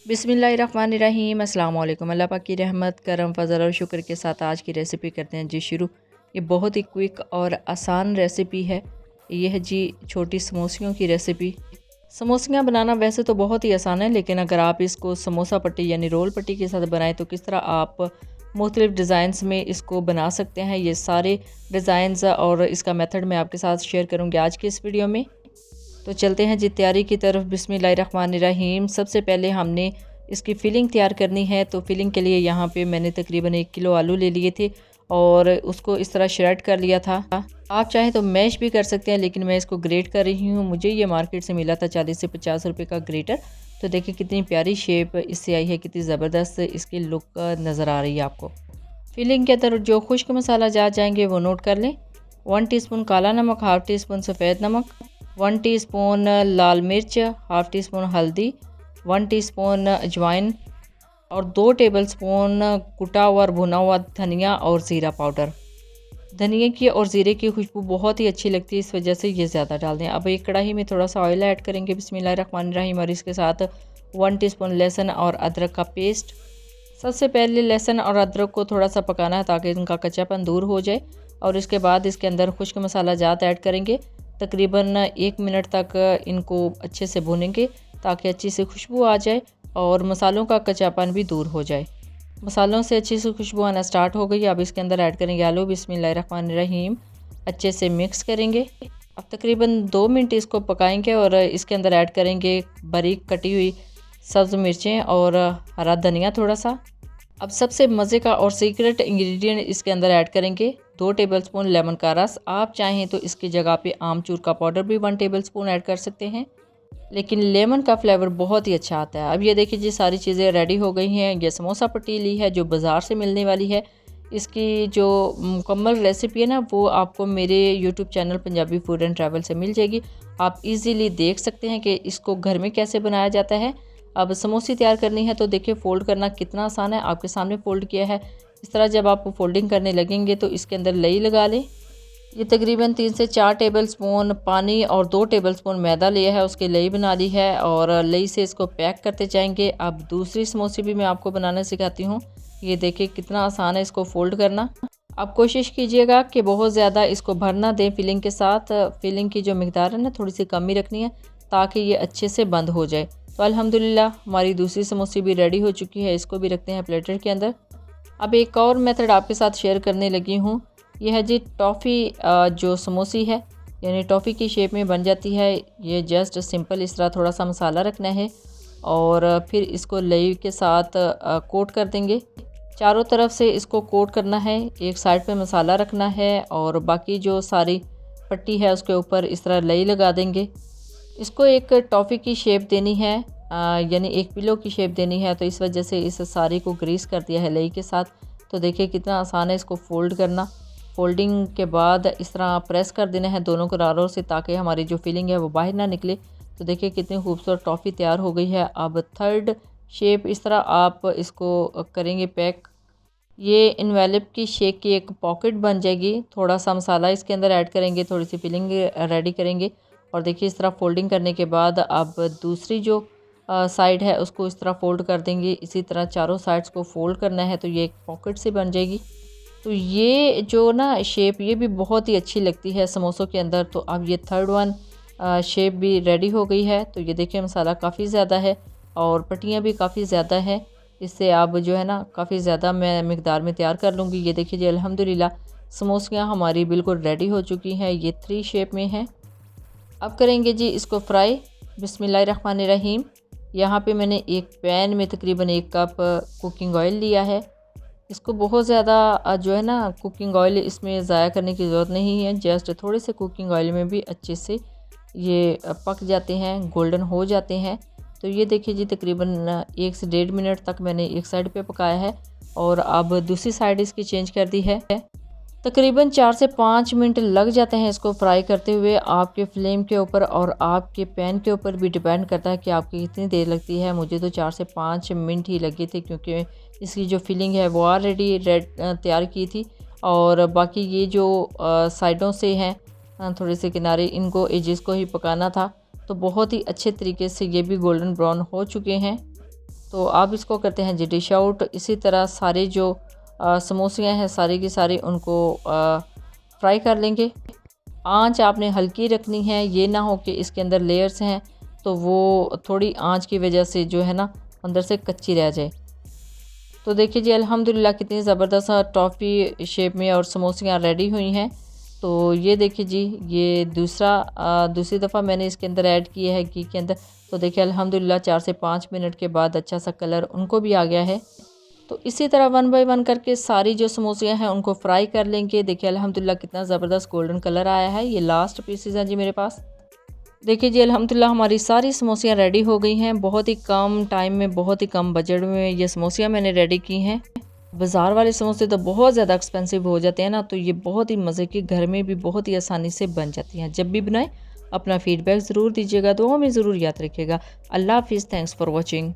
बिस्मिल्लाहिर्रहमानिर्रहीम। अस्सलाम वालेकुम। अल्लाह पाक की रहमत करम फजल और शुक्र के साथ आज की रेसिपी करते हैं जी शुरू। ये बहुत ही क्विक और आसान रेसिपी है। ये है जी छोटी समोसियों की रेसिपी। समोसियाँ बनाना वैसे तो बहुत ही आसान है, लेकिन अगर आप इसको समोसा पट्टी यानी रोल पट्टी के साथ बनाएं तो किस तरह आप मुख्तलिफ डिज़ाइंस में इसको बना सकते हैं, ये सारे डिज़ाइंस और इसका मेथड मैं आपके साथ शेयर करूँगी आज की इस वीडियो में। तो चलते हैं जी तैयारी की तरफ। बिस्मिल्लाहिर्रहमानिर्रहीम। सबसे पहले हमने इसकी फ़िलिंग तैयार करनी है। तो फ़िलिंग के लिए यहाँ पे मैंने तकरीबन 1 किलो आलू ले लिए थे और उसको इस तरह श्रेड कर लिया था। आप चाहें तो मैश भी कर सकते हैं, लेकिन मैं इसको ग्रेट कर रही हूँ। मुझे ये मार्केट से मिला था 40 से 50 रुपये का ग्रेटर। तो देखिए कितनी प्यारी शेप इससे आई है, कितनी ज़बरदस्त इसकी लुक नज़र आ रही है आपको। फिलिंग के अंदर जो खुश्क मसाला जा जाएंगे वो नोट कर लें। 1 टीस्पून काला नमक, हाफ़ टी स्पून सफ़ेद नमक, 1 टीस्पून लाल मिर्च, हाफ़ टी स्पून हल्दी, 1 टीस्पून अजवाइन और 2 टेबलस्पून कुटा हुआ और भुना हुआ धनिया और ज़ीरा पाउडर। धनिया की और ज़ीरे की खुशबू बहुत ही अच्छी लगती है, इस वजह से ये ज़्यादा डाल दें। अब एक कढ़ाई में थोड़ा सा ऑयल ऐड करेंगे बिस्मिल्लाहिर्रहमानिर्रहीम और इसके साथ 1 टीस्पून लहसुन और अदरक का पेस्ट। सबसे पहले लहसुन और अदरक को थोड़ा सा पकाना है ताकि इनका कच्चापन दूर हो जाए, और इसके बाद इसके अंदर खुश्क मसाला जात ऐड करेंगे। तकरीबन 1 मिनट तक इनको अच्छे से भूनेंगे ताकि अच्छी सी खुशबू आ जाए और मसालों का कच्चापन भी दूर हो जाए। मसालों से अच्छी सी खुशबू आना स्टार्ट हो गई। अब इसके अंदर ऐड करेंगे आलू। बिस्मिल्लाहिर्रहमानिर्रहीम। अच्छे से मिक्स करेंगे। अब तकरीबन 2 मिनट इसको पकाएंगे और इसके अंदर ऐड करेंगे बारीक कटी हुई सब्ज़ मिर्चें और हरा धनिया थोड़ा सा। अब सबसे मज़े का और सीक्रेट इंग्रेडिएंट इसके अंदर ऐड करेंगे 2 टेबलस्पून लेमन का रस। आप चाहें तो इसकी जगह पे आमचूर का पाउडर भी 1 टेबलस्पून ऐड कर सकते हैं, लेकिन लेमन का फ्लेवर बहुत ही अच्छा आता है। अब ये देखिए जी सारी चीज़ें रेडी हो गई हैं। ये समोसा पट्टी ली है जो बाज़ार से मिलने वाली है। इसकी जो मुकम्मल रेसिपी है ना, वो आपको मेरे YouTube channel Punjabi food and travel से मिल जाएगी। आप इजीली देख सकते हैं कि इसको घर में कैसे बनाया जाता है। अब समोसे तैयार करनी है तो देखिए फ़ोल्ड करना कितना आसान है, आपके सामने फ़ोल्ड किया है। इस तरह जब आप फोल्डिंग करने लगेंगे तो इसके अंदर लई लगा लें। ये तकरीबन 3 से 4 टेबलस्पून पानी और 2 टेबलस्पून मैदा लिया है, उसकी लई बना ली है और लई से इसको पैक करते जाएंगे। अब दूसरी समोसे भी मैं आपको बनाना सिखाती हूँ। ये देखिए कितना आसान है इसको फ़ोल्ड करना। आप कोशिश कीजिएगा कि बहुत ज़्यादा इसको भर ना दें फिलिंग के साथ। फिलिंग की जो मिकदार है ना, थोड़ी सी कम ही रखनी है ताकि ये अच्छे से बंद हो जाए। तो अल्हम्दुलिल्लाह हमारी दूसरी समोसी भी रेडी हो चुकी है। इसको भी रखते हैं प्लेटर के अंदर। अब एक और मेथड आपके साथ शेयर करने लगी हूँ। यह है जी टॉफ़ी जो समोसी है, यानी टॉफ़ी की शेप में बन जाती है। ये जस्ट सिंपल इस तरह थोड़ा सा मसाला रखना है और फिर इसको लई के साथ कोट कर देंगे। चारों तरफ से इसको कोट करना है। एक साइड पे मसाला रखना है और बाकी जो सारी पट्टी है उसके ऊपर इस तरह लई लगा देंगे। इसको एक टॉफ़ी की शेप देनी है, यानी एक पिलो की शेप देनी है। तो इस वजह से इस सारी को ग्रीस कर दिया है लई के साथ। तो देखिए कितना आसान है इसको फ़ोल्ड करना। फोल्डिंग के बाद इस तरह प्रेस कर देना है दोनों किनारों से ताकि हमारी जो फिलिंग है वो बाहर ना निकले। तो देखिए कितनी खूबसूरत टॉफ़ी तैयार हो गई है। अब थर्ड शेप इस तरह आप इसको करेंगे पैक। ये इनवेलप की शेप की एक पॉकेट बन जाएगी। थोड़ा सा मसाला इसके अंदर ऐड करेंगे, थोड़ी सी फिलिंग रेडी करेंगे और देखिए इस तरह फोल्डिंग करने के बाद अब दूसरी जो साइड है उसको इस तरह फोल्ड कर देंगे। इसी तरह चारों साइड्स को फोल्ड करना है तो ये एक पॉकेट से बन जाएगी। तो ये जो ना शेप ये भी बहुत ही अच्छी लगती है समोसों के अंदर। तो अब ये थर्ड वन शेप भी रेडी हो गई है। तो ये देखिए मसाला काफ़ी ज़्यादा है और पट्टियाँ भी काफ़ी ज़्यादा है। इससे आप जो है ना काफ़ी ज़्यादा मैं मिकदार में तैयार कर लूँगी। ये देखिए जी अल्हम्दुलिल्लाह समोसियाँ हमारी बिल्कुल रेडी हो चुकी हैं। ये 3 शेप में हैं। अब करेंगे जी इसको फ्राई। बिस्मिल्लाहिर्रहमानिर्रहीम। यहाँ पे मैंने एक पैन में तकरीबन 1 कप कुकिंग ऑयल लिया है। इसको बहुत ज़्यादा जो है ना कुकिंग ऑयल इसमें ज़ाया करने की ज़रूरत नहीं है। जस्ट थोड़े से कुकिंग ऑयल में भी अच्छे से ये पक जाते हैं, गोल्डन हो जाते हैं। तो ये देखिए जी तकरीबन 1 से 1.5 मिनट तक मैंने एक साइड पे पकाया है और अब दूसरी साइड इसकी चेंज कर दी है। तकरीबन 4 से 5 मिनट लग जाते हैं इसको फ्राई करते हुए। आपके फ्लेम के ऊपर और आपके पैन के ऊपर भी डिपेंड करता है कि आपकी कितनी देर लगती है। मुझे तो 4 से 5 मिनट ही लगे थे क्योंकि इसकी जो फिलिंग है वो ऑलरेडी तैयार की थी और बाकी ये जो साइडों से हैं थोड़े से किनारे, इनको एजेस को ही पकाना था। तो बहुत ही अच्छे तरीके से ये भी गोल्डन ब्राउन हो चुके हैं। तो आप इसको करते हैं जी डिश आउट। इसी तरह सारे जो समोसियाँ हैं सारी की सारी उनको फ्राई कर लेंगे। आंच आपने हल्की रखनी है, ये ना हो कि इसके अंदर लेयर्स हैं तो वो थोड़ी आंच की वजह से जो है ना अंदर से कच्ची रह जाए। तो देखिए जी अल्हम्दुलिल्लाह कितनी ज़बरदस्त टॉफ़ी शेप में और समोसियाँ रेडी हुई हैं। तो ये देखिए जी ये दूसरी दफ़ा मैंने इसके अंदर ऐड किया है घी के अंदर। तो देखिए अल्हम्दुलिल्लाह 4 से 5 मिनट के बाद अच्छा सा कलर उनको भी आ गया है। तो इसी तरह 1 बाय 1 करके सारी जो समोसियाँ हैं उनको फ्राई कर लेंगे। देखिए अल्हम्दुलिल्लाह कितना ज़बरदस्त गोल्डन कलर आया है। ये लास्ट पीसेस हैं जी मेरे पास। देखिए जी अल्हम्दुलिल्लाह हमारी सारी समोसियाँ रेडी हो गई हैं। बहुत ही कम टाइम में, बहुत ही कम बजट में ये समोसियाँ मैंने रेडी की हैं। बाज़ार वाले समोसे तो बहुत ज़्यादा एक्सपेंसिव हो जाते हैं ना, तो ये बहुत ही मज़े की घर में भी बहुत ही आसानी से बन जाती हैं। जब भी बनाएं अपना फ़ीडबैक ज़रूर दीजिएगा, दुआओं में ज़रूर याद रखिएगा। अल्लाह हाफ़िज़, थैंक्स फॉर वॉचिंग।